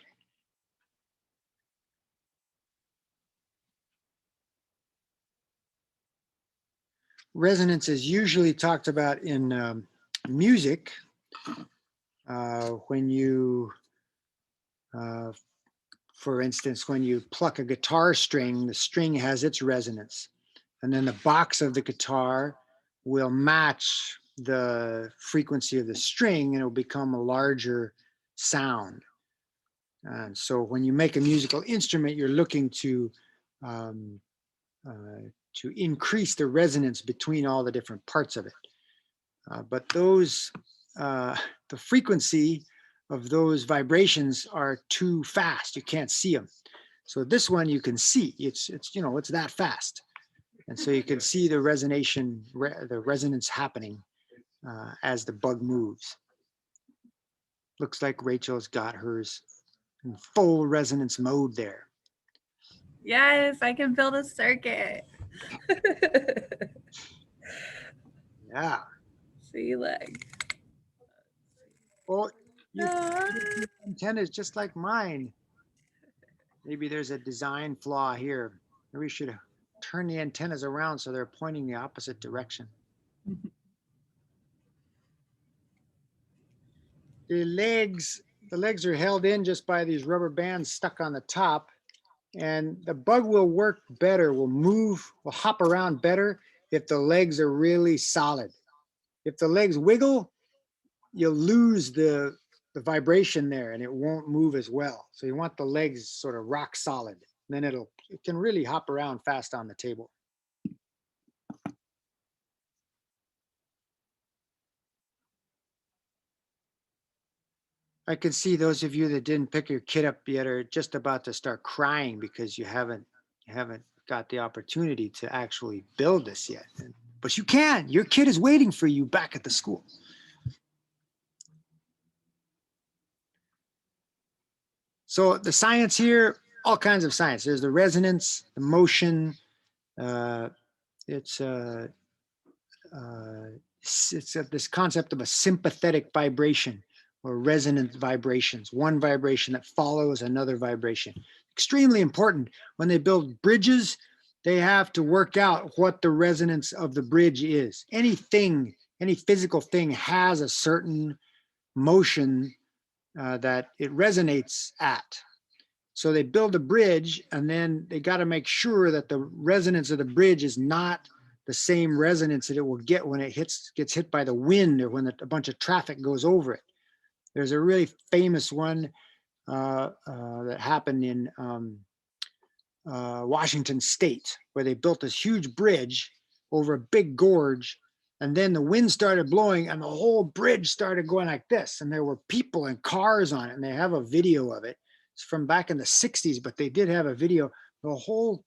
Resonance is usually talked about in music when you, for instance, when you pluck a guitar string, the string has its resonance. And then the box of the guitar will match the frequency of the string, and it'll become a larger sound. And so when you make a musical instrument, you're looking to increase the resonance between all the different parts of it. But those, the frequency of those vibrations are too fast. You can't see them. So this one you can see. It's that fast. And so you can see the resonance happening as the bug moves. Looks like Rachel's got hers in full resonance mode there. Yes, I can build a circuit. Yeah. See, look. Well, your antenna is just like mine. Maybe there's a design flaw here. Maybe we should turn the antennas around so they're pointing the opposite direction. The legs are held in just by these rubber bands stuck on the top, and the bug will work better, will hop around better if the legs are really solid. If the legs wiggle, you'll lose the the vibration there and it won't move as well. So you want the legs sort of rock solid. Then it can really hop around fast on the table. I can see those of you that didn't pick your kid up yet are just about to start crying because you haven't got the opportunity to actually build this yet. But you can. Your kid is waiting for you back at the school. So the science here, all kinds of science. There's the resonance, the motion. It's this concept of a sympathetic vibration or resonant vibrations, one vibration that follows another vibration. Extremely important. When they build bridges, they have to work out what the resonance of the bridge is. Anything, any physical thing has a certain motion that it resonates at. So they build a bridge and then they got to make sure that the resonance of the bridge is not the same resonance that it will get when it gets hit by the wind or when a bunch of traffic goes over it. There's a really famous one that happened in Washington State, where they built this huge bridge over a big gorge, and then the wind started blowing and the whole bridge started going like this, and there were people and cars on it, and they have a video of it. It's from back in the 60s, but they did have a video. The whole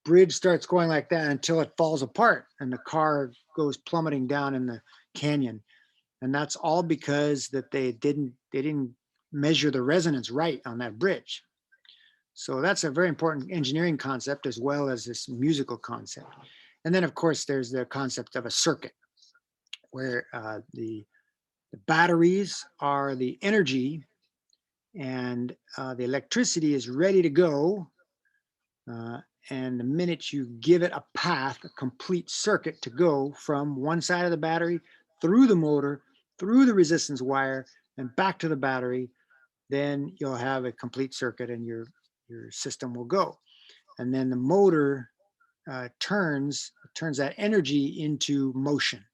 bridge starts going like that until it falls apart and the car goes plummeting down in the canyon. And that's all because that they didn't measure the resonance right on that bridge. So that's a very important engineering concept as well as this musical concept. And then of course there's the concept of a circuit where the batteries are the energy and the electricity is ready to go. And the minute you give it a path, a complete circuit to go from one side of the battery through the motor, through the resistance wire, and back to the battery, then you'll have a complete circuit and your system will go. And then the motor turns that energy into motion.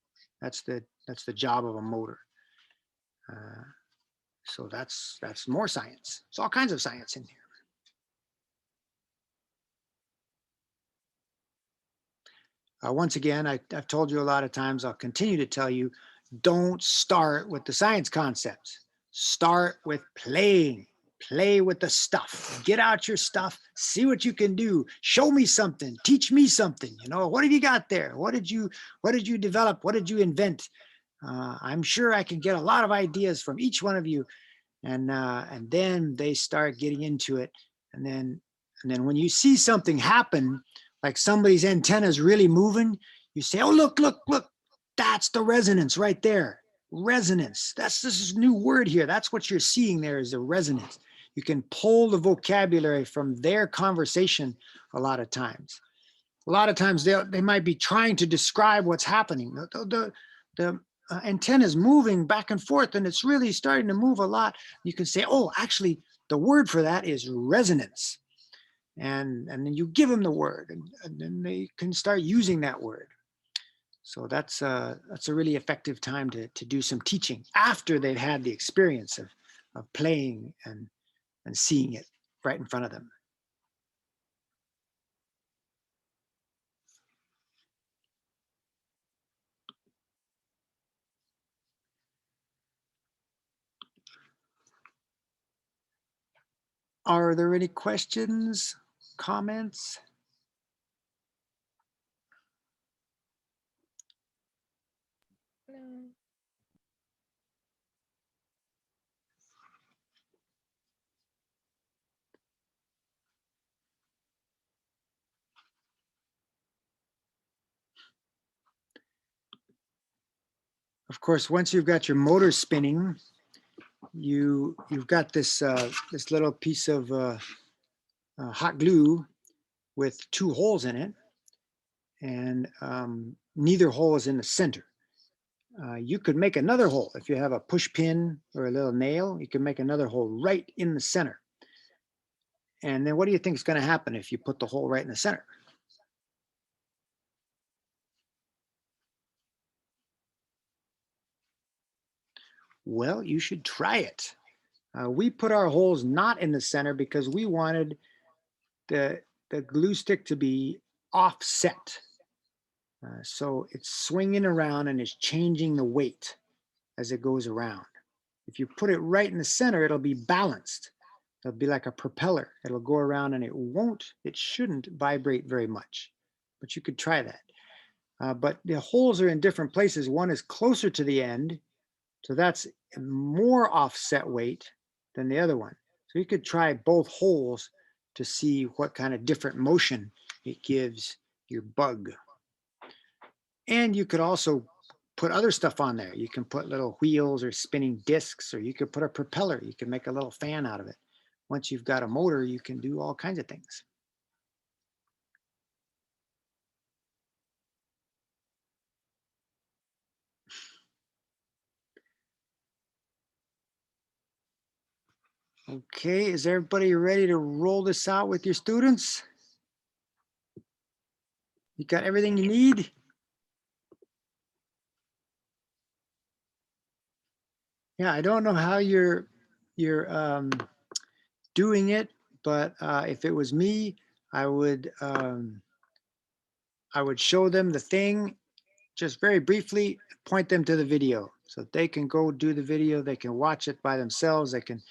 That's the job of a motor. So that's more science. There's all kinds of science in here. Once again, I've told you a lot of times, I'll continue to tell you, don't start with the science concepts. Start with playing. Play with the stuff. Get out your stuff. See what you can do. Show me something. Teach me something. You know, what have you got there? What did you develop? What did you invent? I'm sure I can get a lot of ideas from each one of you. And then they start getting into it. And then when you see something happen, like somebody's antenna is really moving, you say, oh, look, that's the resonance right there. Resonance. This is a new word here. That's what you're seeing there is the resonance. You can pull the vocabulary from their conversation a lot of times. A lot of times they might be trying to describe what's happening. The antenna is moving back and forth and it's really starting to move a lot. You can say, oh, actually, the word for that is resonance. And then you give them the word and then they can start using that word. So that's a really effective time to do some teaching after they've had the experience of playing and seeing it right in front of them. Are there any questions, comments? No. Of course, once you've got your motor spinning, you've got this this little piece of hot glue with two holes in it, and neither hole is in the center. You could make another hole if you have a push pin or a little nail. You can make another hole right in the center. And then what do you think is going to happen if you put the hole right in the center? Well, you should try it. We put our holes not in the center because we wanted the glue stick to be offset. So it's swinging around and it's changing the weight as it goes around. If you put it right in the center, it'll be balanced. It'll be like a propeller. It'll go around and it shouldn't vibrate very much, but you could try that. But the holes are in different places. One is closer to the end, so that's more offset weight than the other one. So you could try both holes to see what kind of different motion it gives your bug. And you could also put other stuff on there. You can put little wheels or spinning discs, or you could put a propeller. You can make a little fan out of it. Once you've got a motor, you can do all kinds of things. Okay, is everybody ready to roll this out with your students? You got everything you need? Yeah, I don't know how you're doing it, but if it was me, I would show them the thing just very briefly, point them to the video so they can go do the video. They can watch it by themselves. They can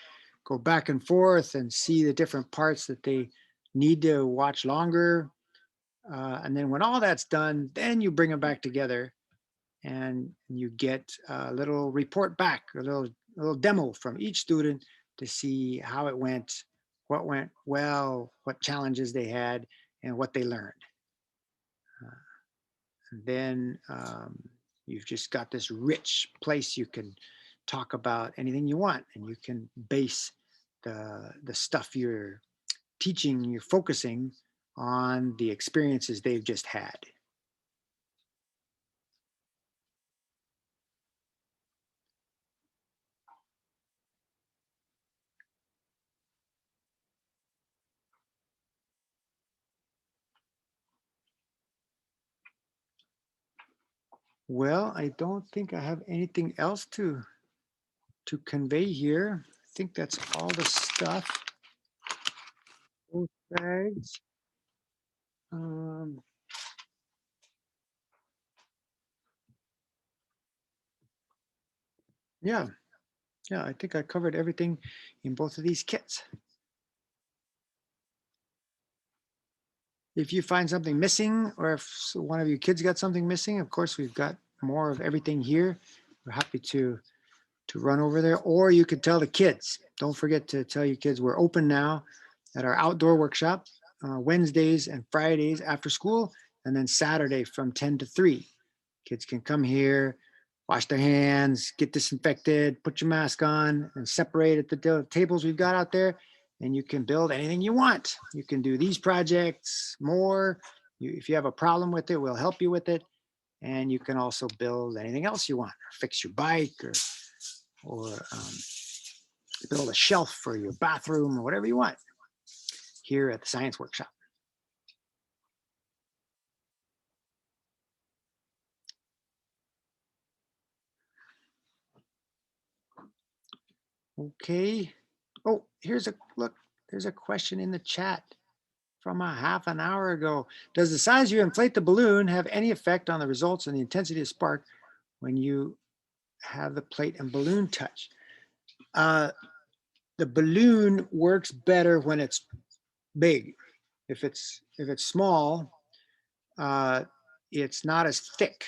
go back and forth and see the different parts that they need to watch longer. And then when all that's done, then you bring them back together and you get a little report back, a little demo from each student to see how it went, what went well, what challenges they had, and what they learned. And then you've just got this rich place you can talk about anything you want, and you can base the stuff you're teaching, you're focusing on the experiences they've just had. Well, I don't think I have anything else to convey here. I think that's all the stuff. Both bags. Yeah, I think I covered everything in both of these kits. If you find something missing, or if one of your kids got something missing, of course, we've got more of everything here. We're happy to run over there, or you could tell the kids. Don't forget to tell your kids we're open now at our outdoor workshop, Wednesdays and Fridays after school, and then Saturday from 10 to 3. Kids can come here, wash their hands, get disinfected, put your mask on, and separate at the tables we've got out there. And you can build anything you want. You can do these projects, more. If you have a problem with it, we'll help you with it. And you can also build anything else you want, or fix your bike, or build a shelf for your bathroom, or whatever you want here at the Science Workshop. Okay. Oh, here's a look. There's a question in the chat from a half an hour ago. Does the size you inflate the balloon have any effect on the results and the intensity of spark when you have the plate and balloon touch? The balloon works better when it's big. If it's small, it's not as thick.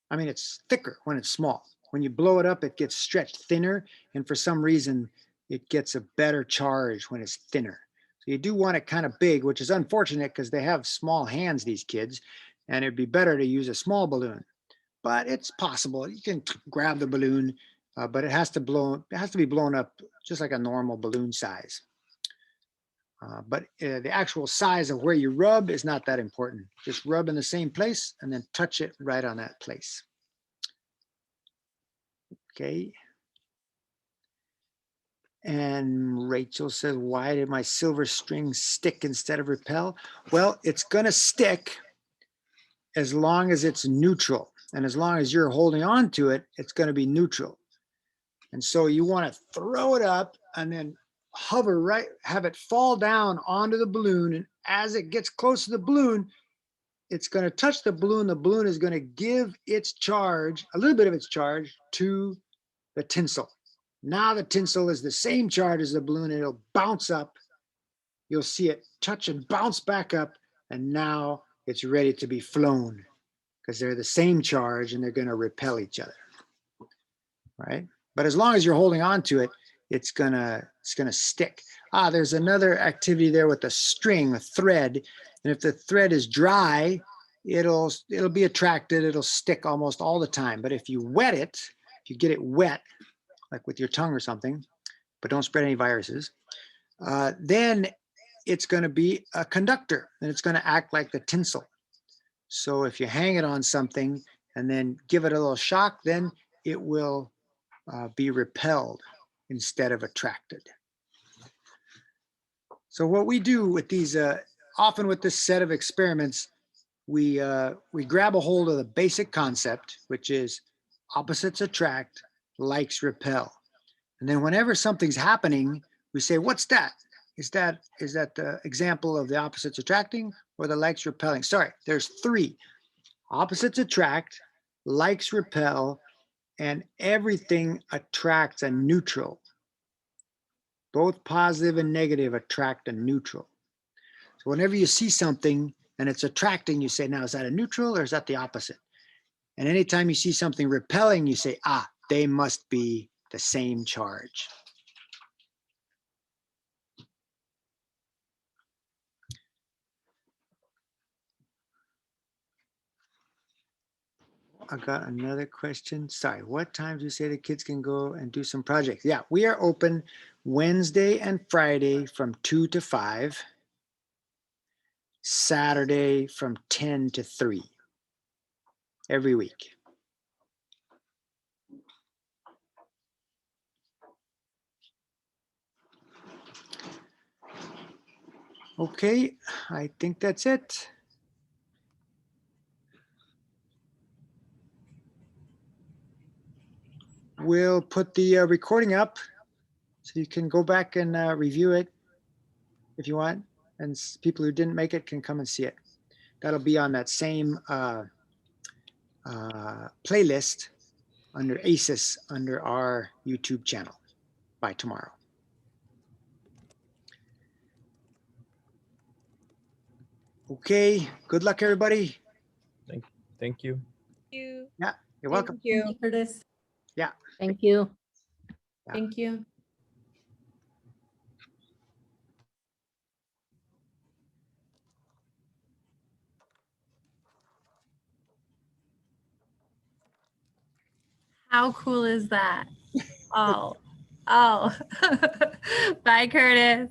I mean, it's thicker when it's small. When you blow it up, it gets stretched thinner, and for some reason, it gets a better charge when it's thinner. So you do want it kind of big, which is unfortunate because they have small hands, these kids, and it'd be better to use a small balloon. But it's possible. You can grab the balloon, but it has to be blown up just like a normal balloon size. But the actual size of where you rub is not that important. Just rub in the same place and then touch it right on that place. Okay. And Rachel says, why did my silver string stick instead of repel? Well, it's going to stick as long as it's neutral. And as long as you're holding on to it, it's going to be neutral. And so you want to throw it up and then hover right, have it fall down onto the balloon. And as it gets close to the balloon, it's going to touch the balloon. The balloon is going to give its charge, a little bit of its charge, to the tinsel. Now the tinsel is the same charge as the balloon. And it'll bounce up. You'll see it touch and bounce back up. And now it's ready to be flown because they're the same charge and they're going to repel each other. Right? But as long as you're holding on to it, it's gonna stick. There's another activity there with the string, a thread. And if the thread is dry, it'll be attracted, it'll stick almost all the time. But if you wet it, if you get it wet, like with your tongue or something, but don't spread any viruses, then it's gonna be a conductor and it's gonna act like the tinsel. So if you hang it on something and then give it a little shock, then it will be repelled instead of attracted. So what we do with these, often with this set of experiments, we grab a hold of the basic concept, which is opposites attract, likes repel. And then whenever something's happening, we say, what's that? Is that the example of the opposites attracting or the likes repelling? Sorry, there's three. Opposites attract, likes repel, and everything attracts a neutral. Both positive and negative attract a neutral. So whenever you see something and it's attracting, you say, now, is that a neutral or is that the opposite? And anytime you see something repelling, you say, they must be the same charge. I got another question. Sorry, what times do you say the kids can go and do some projects? Yeah, we are open Wednesday and Friday from 2 to 5. Saturday from 10 to 3 every week. Okay, I think that's it. We'll put the recording up so you can go back and review it if you want. And people who didn't make it can come and see it. That'll be on that same playlist under ASES under our YouTube channel by tomorrow. Okay, good luck, everybody. Thank you. You. Yeah, you're welcome. Thank you. Thank you, Curtis. Yeah. Thank you. Yeah. Thank you. How cool is that? Oh, bye, Curtis.